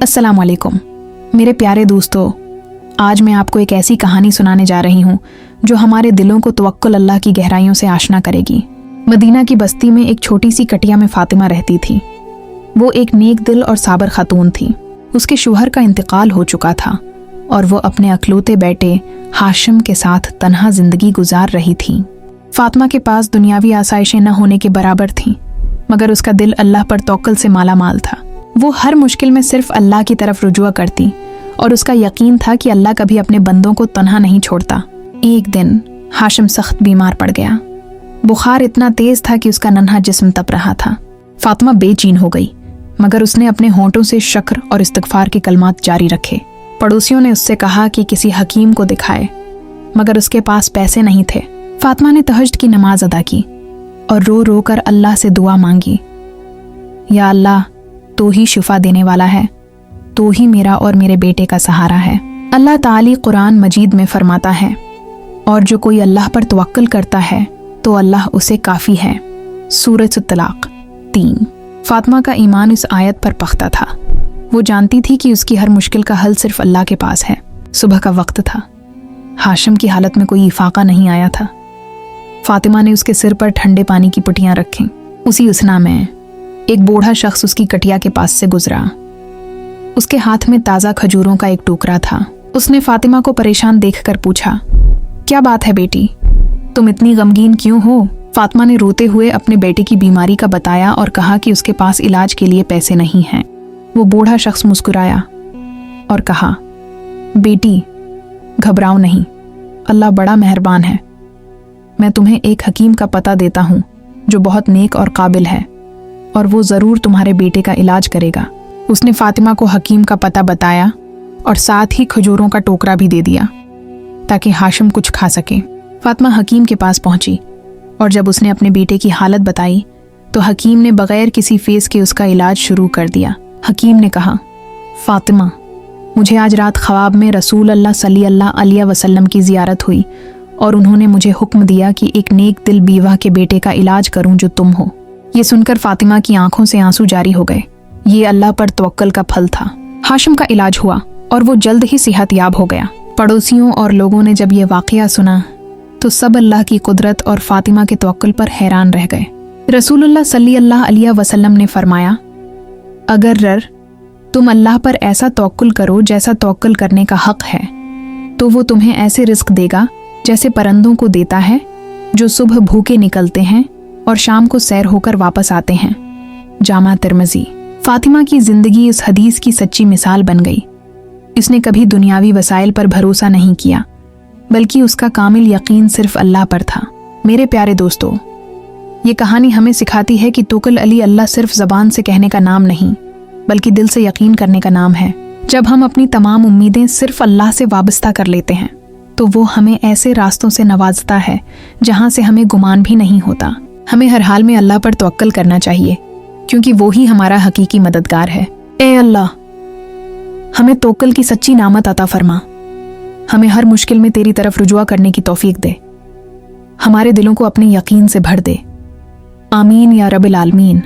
अस्सलाम वालेकुम मेरे प्यारे दोस्तों, आज मैं आपको एक ऐसी कहानी सुनाने जा रही हूँ जो हमारे दिलों को तवक्कुल अल्लाह की गहराइयों से आशना करेगी। मदीना की बस्ती में एक छोटी सी कटिया में फातिमा रहती थी। वो एक नेक दिल और साबर खातून थी। उसके शौहर का इंतकाल हो चुका था और वो अपने अकलौते बेटे हाशिम के साथ तन्हा जिंदगी गुजार रही थी। फातिमा के पास दुनियावी आसाइशें न होने के बराबर थीं, मगर उसका दिल अल्लाह पर तवक्कुल से माला माल था। वो हर मुश्किल में सिर्फ अल्लाह की तरफ रुजुआ करती और उसका यकीन था कि अल्लाह कभी अपने बंदों को तन्हा नहीं छोड़ता। एक दिन हाशिम सख्त बीमार पड़ गया। बुखार इतना तेज था कि उसका नन्हा जिस्म तप रहा था। फातिमा बेचैन हो गई, मगर उसने अपने होंठों से शुक्र और इस्तिग़फ़ार के कलमात जारी रखे। पड़ोसियों ने उससे कहा कि किसी हकीम को दिखाए, मगर उसके पास पैसे नहीं थे। फातिमा ने तहज्जुद की नमाज अदा की और रो रो कर अल्लाह से दुआ मांगी, या अल्लाह, तो ही शिफा देने वाला है, तो ही मेरा और मेरे बेटे का सहारा है। अल्लाह ताली कुरान मजीद में फरमाता है, और जो कोई अल्लाह पर तवक्कुल करता है तो अल्लाह उसे काफ़ी है। सूरह तलाक 3। फातिमा का ईमान इस आयत पर पख्ता था। वो जानती थी कि उसकी हर मुश्किल का हल सिर्फ अल्लाह के पास है। सुबह का वक्त था। हाशिम की हालत में कोई इफाका नहीं आया था। फातिमा ने उसके सिर पर ठंडे पानी की पुटियां रखीं। उसी उसना में एक बूढ़ा शख्स उसकी कटिया के पास से गुजरा। उसके हाथ में ताज़ा खजूरों का एक टुकड़ा था। उसने फातिमा को परेशान देखकर पूछा, क्या बात है बेटी, तुम इतनी गमगीन क्यों हो? फातिमा ने रोते हुए अपने बेटे की बीमारी का बताया और कहा कि उसके पास इलाज के लिए पैसे नहीं हैं। वो बूढ़ा शख्स मुस्कुराया और कहा, बेटी, घबराओ नहीं, अल्लाह बड़ा मेहरबान है। मैं तुम्हें एक हकीम का पता देता हूँ जो बहुत नेक और काबिल है, और वो ज़रूर तुम्हारे बेटे का इलाज करेगा। उसने फातिमा को हकीम का पता बताया और साथ ही खजूरों का टोकरा भी दे दिया ताकि हाशिम कुछ खा सके। फातिमा हकीम के पास पहुंची और जब उसने अपने बेटे की हालत बताई तो हकीम ने बगैर किसी फीस के उसका इलाज शुरू कर दिया। हकीम ने कहा, फातिमा, मुझे आज रात ख्वाब में रसूल अल्लाह सल्लल्लाहु अलैहि वसल्लम की ज़ियारत हुई और उन्होंने मुझे हुक्म दिया कि एक नेक दिल बीवा के बेटे का इलाज करूं जो तुम हो। ये सुनकर फातिमा की आंखों से आंसू जारी हो गए। ये अल्लाह पर तवक्कुल का फल था। हाशिम का इलाज हुआ और वो जल्द ही सेहतयाब हो गया। पड़ोसियों और लोगों ने जब ये वाक़या सुना तो सब अल्लाह की कुदरत और फातिमा के तवक्कुल पर हैरान रह गए। रसूलुल्लाह सल्लल्लाहु अलैहि वसल्लम ने फरमाया, अगर तुम अल्लाह पर ऐसा तवक्कुल करो जैसा तवक्कुल करने का हक है, तो वो तुम्हें ऐसे रिस्क देगा जैसे परंदों को देता है जो सुबह भूखे निकलते हैं और शाम को सैर होकर वापस आते हैं। जामा तिर्मिज़ी। फातिमा की जिंदगी इस हदीस की सच्ची मिसाल बन गई। इसने कभी दुनियावी वसाइल पर भरोसा नहीं किया, बल्कि उसका कामिल यकीन सिर्फ अल्लाह पर था। मेरे प्यारे दोस्तों, ये कहानी हमें सिखाती है कि तवक्कुल अली अल्लाह सिर्फ ज़बान से कहने का नाम नहीं, बल्कि दिल से यकीन करने का नाम है। जब हम अपनी तमाम उम्मीदें सिर्फ अल्लाह से वाबस्ता कर लेते हैं तो वो हमें ऐसे रास्तों से नवाजता है जहाँ से हमें गुमान भी नहीं होता। हमें हर हाल में अल्लाह पर तवक्कुल करना चाहिए, क्योंकि वो ही हमारा हकीकी मददगार है। ए अल्लाह, हमें तवक्कुल की सच्ची नामत अता फरमा। हमें हर मुश्किल में तेरी तरफ रुजुआ करने की तौफीक दे। हमारे दिलों को अपने यकीन से भर दे। आमीन या रब्बिल आलमीन।